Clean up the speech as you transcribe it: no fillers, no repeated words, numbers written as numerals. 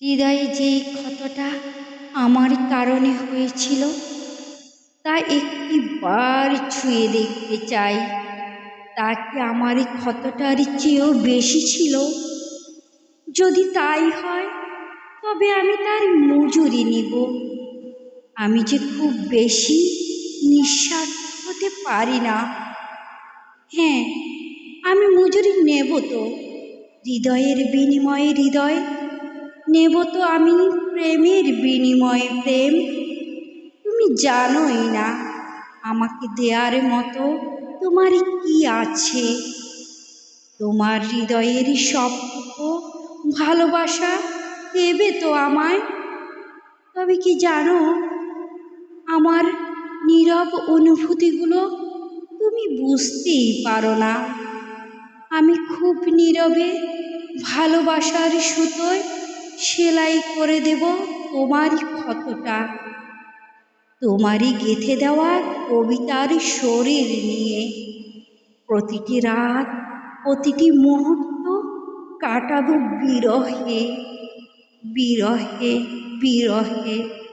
হৃদয়ে যে ক্ষতটা আমার কারণে হয়েছিল তা একটিবার ছুঁয়ে দেখতে চাই। তা কি আমার এই ক্ষতটার চেয়েও বেশি ছিল? যদি তাই হয় তবে আমি তার মজুরি নিব। আমি যে খুব বেশি নিঃস্বার্থ হতে পারি না। হ্যাঁ, আমি মজুরি নেব তো। হৃদয়ের বিনিময়ে হৃদয় নেব তো আমি, প্রেমের বিনিময়ে প্রেম। তুমি জানোই না আমাকে দেয়ার মতো তোমার কি আছে। তোমার হৃদয়ের সবটুকু ভালোবাসা দেবে তো আমায়। তবে কি জানো, আমার নীরব অনুভূতিগুলো তুমি বুঝতেই পারো না। আমি খুব নীরবে ভালোবাসার সুতোয় সেলাই করে দেব তোমারই ক্ষতটা, তোমারই গেঁথে দেওয়া কবিতার শরীর নিয়ে। প্রতিটি রাত, প্রতিটি মুহূর্ত কাটাবো বিরহে, বিরহে, বিরহে।